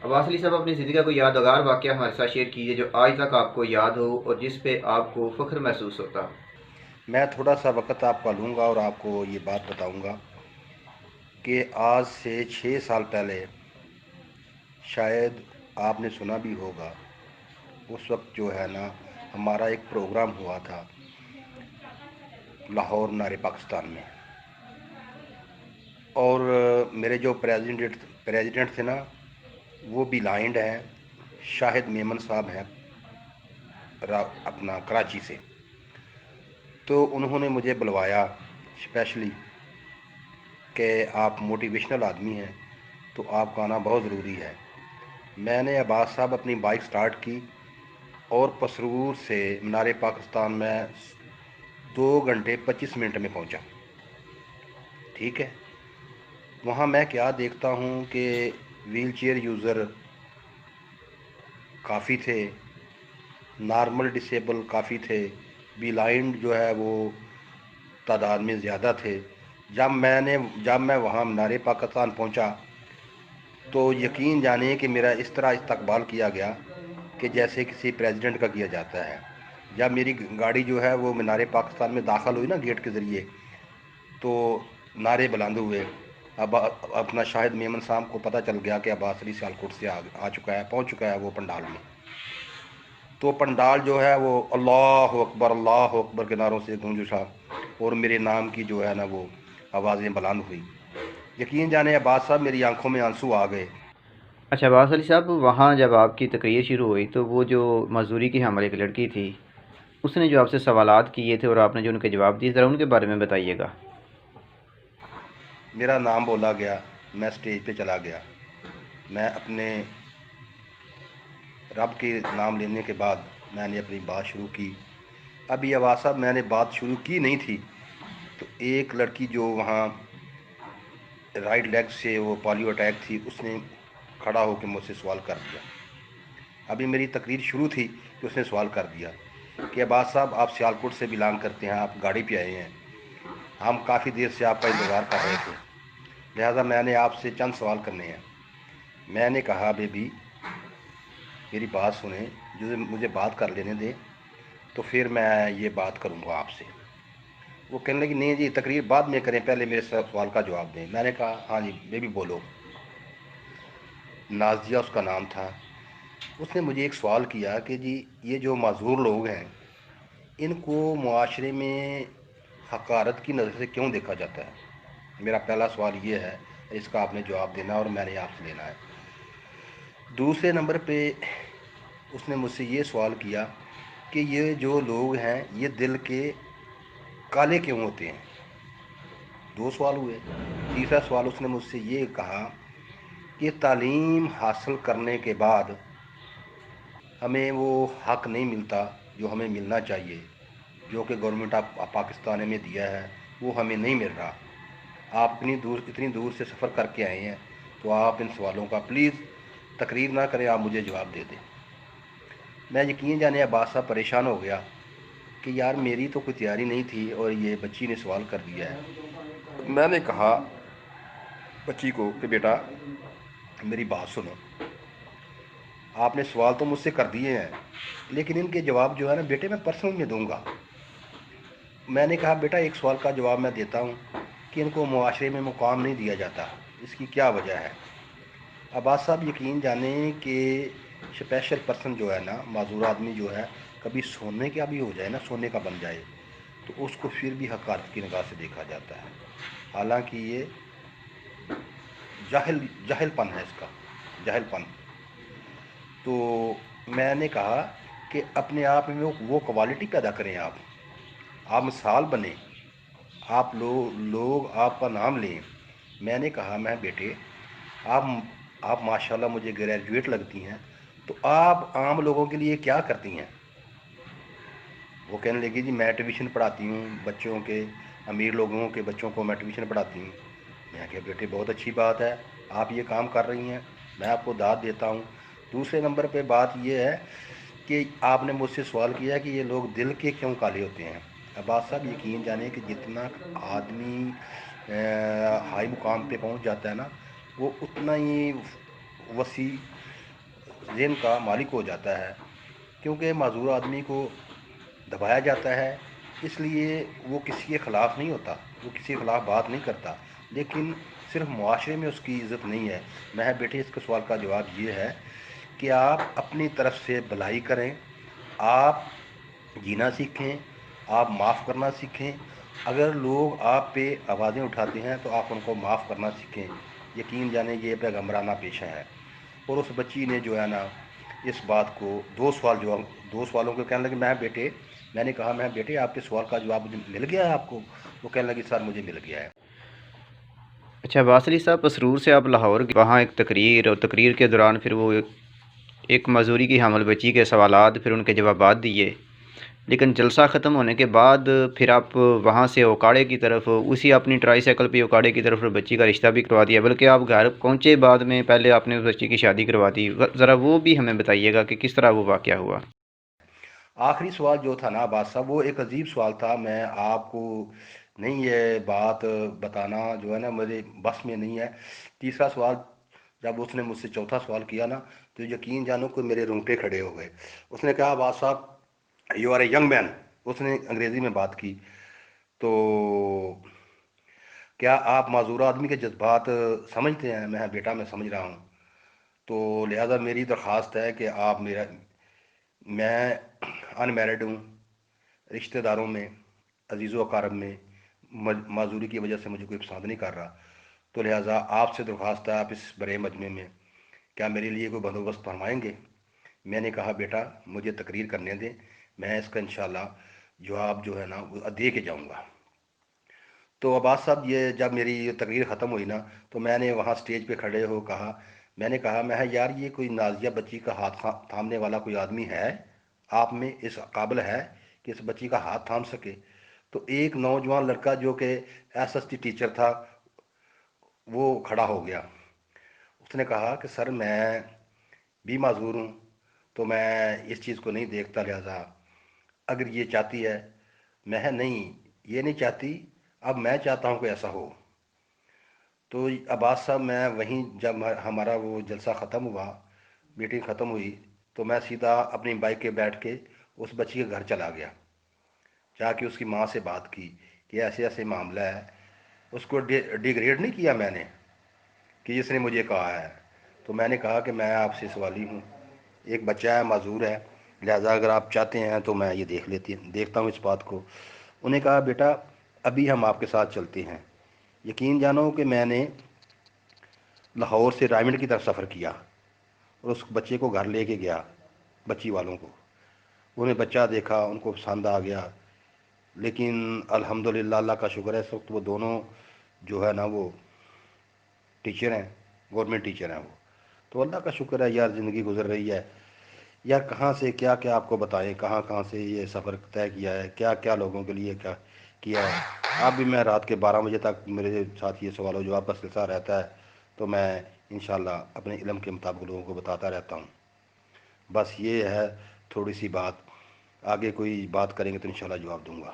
عباس علی صاحب، اپنی زندگی کا کوئی یادگار واقعہ ہمارے ساتھ شیئر کیجیے جو آج تک آپ کو یاد ہو اور جس پہ آپ کو فخر محسوس ہوتا ہو۔ میں تھوڑا سا وقت آپ کا لوں گا اور آپ کو یہ بات بتاؤں گا کہ آج سے 6 سال پہلے شاید آپ نے سنا بھی ہوگا، اس وقت جو ہے نا ہمارا ایک پروگرام ہوا تھا لاہور نارے پاکستان میں، اور میرے جو پریزیڈنٹ تھے نا وہ بھی لائنڈ ہیں، شاہد میمن صاحب ہیں اپنا کراچی سے. تو انہوں نے مجھے بلوایا اسپیشلی کہ آپ موٹیویشنل آدمی ہیں تو آپ کا آنا بہت ضروری ہے. میں نے عباس صاحب اپنی بائک سٹارٹ کی اور پسرور سے مینار پاکستان میں 2 گھنٹے 25 منٹ میں پہنچا. ٹھیک ہے، وہاں میں کیا دیکھتا ہوں کہ ویل چیئر یوزر کافی تھے، نارمل ڈسیبل کافی تھے، بی لائنڈ جو ہے وہ تعداد میں زیادہ تھے. جب میں وہاں مینار پاکستان پہنچا تو یقین جانے کہ میرا اس طرح استقبال کیا گیا کہ جیسے کسی پریزیڈنٹ کا کیا جاتا ہے. جب میری گاڑی جو ہے وہ مینار پاکستان میں داخل ہوئی نا گیٹ کے ذریعے، تو نعرے بلند ہوئے. اب اپنا شاہد میمن صاحب کو پتہ چل گیا کہ عباس علی سیالکوٹ سے آ چکا ہے، پہنچ چکا ہے وہ پنڈال میں. تو پنڈال جو ہے وہ اللہ اکبر کے نعروں سے گونج اٹھا اور میرے نام کی جو ہے نا وہ آوازیں بلند ہوئی. یقین جانے عباس صاحب میری آنکھوں میں آنسو آ گئے. اچھا عباس علی صاحب، وہاں جب آپ کی تقریر شروع ہوئی تو وہ جو مزدوری کی ہماری ایک لڑکی تھی، اس نے جو آپ سے سوالات کیے تھے اور آپ نے جو ان کے جواب دیے، ذرا ان کے بارے میں بتائیے گا۔ میرا نام بولا گیا، میں سٹیج پہ چلا گیا. میں اپنے رب کے نام لینے کے بعد میں نے اپنی بات شروع کی. ابھی عباس صاحب میں نے بات شروع کی نہیں تھی تو ایک لڑکی جو وہاں رائٹ لیگ سے وہ پالیو اٹیک تھی، اس نے کھڑا ہو کے مجھ سے سوال کر دیا. ابھی میری تقریر شروع تھی کہ اس نے سوال کر دیا کہ عباس صاحب آپ سیالکوٹ سے بلانگ کرتے ہیں، آپ گاڑی پہ آئے ہیں، ہم کافی دیر سے آپ کا انتظار کر رہے تھے، لہذا میں نے آپ سے چند سوال کرنے ہیں. میں نے کہا بیبی میری بات سنیں، جو مجھے بات کر لینے دیں تو پھر میں یہ بات کروں گا آپ سے. وہ کہنے لگی نہیں جی تقریر بعد میں کریں، پہلے میرے سوال کا جواب دیں. میں نے کہا ہاں جی بیبی بولو. نازیہ اس کا نام تھا. اس نے مجھے ایک سوال کیا کہ جی یہ جو معذور لوگ ہیں ان کو معاشرے میں حقارت کی نظر سے کیوں دیکھا جاتا ہے. میرا پہلا سوال یہ ہے، اس کا آپ نے جواب دینا اور میں نے آپ سے لینا ہے. دوسرے نمبر پہ اس نے مجھ سے یہ سوال کیا کہ یہ جو لوگ ہیں یہ دل کے کالے کیوں ہوتے ہیں. 2 سوال ہوئے. تیسرا سوال اس نے مجھ سے یہ کہا کہ تعلیم حاصل کرنے کے بعد ہمیں وہ حق نہیں ملتا جو ہمیں ملنا چاہیے، جو کہ گورنمنٹ آف پاکستان میں دیا ہے وہ ہمیں نہیں مل رہا. آپ اتنی دور سے سفر کر کے آئے ہیں تو آپ ان سوالوں کا پلیز تقریر نہ کریں، آپ مجھے جواب دے دیں. میں یقین جانے عباس صاحب پریشان ہو گیا کہ یار میری تو کوئی تیاری نہیں تھی اور یہ بچی نے سوال کر دیا ہے. میں نے کہا بچی کو کہ بیٹا میری بات سنو، آپ نے سوال تو مجھ سے کر دیے ہیں لیکن ان کے جواب جو ہے نا بیٹے میں پرسنل میں دوں گا. میں نے کہا بیٹا ایک سوال کا جواب میں دیتا ہوں کہ ان کو معاشرے میں مقام نہیں دیا جاتا، اس کی کیا وجہ ہے. عباس صاحب یقین جانیں کہ اسپیشل پرسن جو ہے نا، معذور آدمی جو ہے، کبھی سونے کا بھی ہو جائے نا، سونے کا بن جائے تو اس کو پھر بھی حقارت کی نگاہ سے دیکھا جاتا ہے. حالانکہ یہ جاہل پن ہے، اس کا جاہل پن. تو میں نے کہا کہ اپنے آپ میں وہ کوالٹی پیدا کریں، آپ مثال بنیں، آپ لوگ آپ کا نام لیں. میں نے کہا میں بیٹے آپ ماشاءاللہ مجھے گریجویٹ لگتی ہیں تو آپ عام لوگوں کے لیے کیا کرتی ہیں. وہ کہنے لگی جی میں ٹیوشن پڑھاتی ہوں بچوں کے، امیر لوگوں کے بچوں کو میں ٹیوشن پڑھاتی ہوں. میں کہا بیٹے بہت اچھی بات ہے، آپ یہ کام کر رہی ہیں، میں آپ کو داد دیتا ہوں. دوسرے نمبر پہ بات یہ ہے کہ آپ نے مجھ سے سوال کیا کہ یہ لوگ دل کے کیوں کالے ہوتے ہیں. عباس صاحب یقین جانے کہ جتنا آدمی ہائی مقام پہ پہنچ جاتا ہے نا وہ اتنا ہی وسیع ذہن کا مالک ہو جاتا ہے، کیونکہ معذور آدمی کو دبایا جاتا ہے، اس لیے وہ کسی کے خلاف نہیں ہوتا، وہ کسی کے خلاف بات نہیں کرتا، لیکن صرف معاشرے میں اس کی عزت نہیں ہے۔ میں بیٹے اس کے سوال کا جواب یہ ہے کہ آپ اپنی طرف سے بھلائی کریں، آپ جینا سیکھیں، آپ معاف کرنا سیکھیں۔ اگر لوگ آپ پہ آوازیں اٹھاتے ہیں تو آپ ان کو معاف کرنا سیکھیں۔ یقین جانیں یہ پیغمبرانہ پیشہ ہے۔ اور اس بچی نے جو ہے نا اس بات کو دو سوالوں کو کہنے لگے، میں نے کہا بیٹے آپ کے سوال کا جواب مجھے مل گیا ہے آپ کو؟ وہ کہنے لگی سر مجھے مل گیا ہے۔ اچھا عباس علی صاحب، مسرور سے آپ لاہور گئے، وہاں ایک تقریر، اور تقریر کے دوران پھر وہ ایک معذوری کی حامل بچی کے سوالات، پھر ان کے جوابات دیے، لیکن جلسہ ختم ہونے کے بعد پھر آپ وہاں سے اوکاڑے کی طرف، اسی اپنی ٹرائی سائیکل پہ اوکاڑے کی طرف بچی کا رشتہ بھی کروا دیا، بلکہ آپ گھر پہنچے بعد میں پہلے آپ نے اس بچی کی شادی کروا دی۔ ذرا وہ بھی ہمیں بتائیے گا کہ کس طرح وہ واقعہ ہوا۔ آخری سوال جو تھا نا عباس صاحب، وہ ایک عجیب سوال تھا۔ میں آپ کو نہیں یہ بات بتانا جو ہے نا میرے بس میں نہیں ہے۔ تیسرا سوال جب اس نے مجھ سے چوتھا سوال کیا نا تو یقین جانو کہ میرے رونگٹے کھڑے ہو گئے۔ اس نے کہا عباس صاحب you are a young man, اس نے انگریزی میں بات کی، تو کیا آپ معذور آدمی کے جذبات سمجھتے ہیں؟ بیٹا میں سمجھ رہا ہوں، تو لہذا میری درخواست ہے کہ آپ میں ان میرڈ ہوں، رشتہ داروں میں، عزیز و اقارب میں معذوری کی وجہ سے مجھے کوئی پسند نہیں کر رہا، تو لہٰذا آپ سے درخواست ہے آپ اس بڑے مجمع میں کیا میرے لیے کوئی بندوبست فرمائیں گے؟ میں نے کہا بیٹا مجھے تقریر کرنے دیں، میں اس کا انشاءاللہ جواب جو ہے نا وہ دے کے جاؤں گا۔ تو عباس صاحب یہ جب میری یہ تقریر ختم ہوئی نا تو میں نے وہاں سٹیج پہ کھڑے ہو کہا، میں نے کہا یار یہ کوئی نازیہ بچی کا ہاتھ تھامنے والا کوئی آدمی ہے آپ میں اس قابل ہے کہ اس بچی کا ہاتھ تھام سکے؟ تو ایک نوجوان لڑکا جو کہ ایس ایس ٹی ٹیچر تھا وہ کھڑا ہو گیا۔ اس نے کہا کہ سر میں بھی معذور ہوں تو میں اس چیز کو نہیں دیکھتا، لہذا اگر یہ چاہتی ہے نہیں یہ نہیں چاہتی، اب میں چاہتا ہوں کہ ایسا ہو۔ تو عباس صاحب میں وہیں جب ہمارا وہ جلسہ ختم ہوا، میٹنگ ختم ہوئی، تو میں سیدھا اپنی بائک کے بیٹھ کے اس بچی کے گھر چلا گیا، جا کے اس کی ماں سے بات کی کہ ایسے ایسے معاملہ ہے۔ اس کو ڈیگریڈ نہیں کیا میں نے کہ جس نے مجھے کہا ہے، تو میں نے کہا کہ میں آپ سے سوالی ہوں، ایک بچہ ہے معذور ہے، لہذا اگر آپ چاہتے ہیں تو میں یہ دیکھتا ہوں اس بات کو۔ انہیں کہا بیٹا ابھی ہم آپ کے ساتھ چلتے ہیں۔ یقین جانو کہ میں نے لاہور سے رائمنڈ کی طرف سفر کیا اور اس بچے کو گھر لے کے گیا، بچی والوں کو انہیں بچہ دیکھا، ان کو پسند آ گیا، لیکن الحمدللہ اللہ کا شکر ہے اس وقت وہ دونوں جو ہے نا وہ ٹیچر ہیں، گورنمنٹ ٹیچر ہیں وہ، تو اللہ کا شکر ہے یار زندگی گزر رہی ہے یار۔ کہاں سے کیا کیا آپ کو بتائیں، کہاں کہاں سے یہ سفر طے کیا ہے، کیا کیا لوگوں کے لیے کیا کیا ہے۔ اب بھی میں رات کے 12 بجے تک میرے ساتھ یہ سوال و جواب کا سلسلہ رہتا ہے، تو میں انشاءاللہ اپنے علم کے مطابق لوگوں کو بتاتا رہتا ہوں۔ بس یہ ہے تھوڑی سی بات، آگے کوئی بات کریں گے تو انشاءاللہ جواب دوں گا۔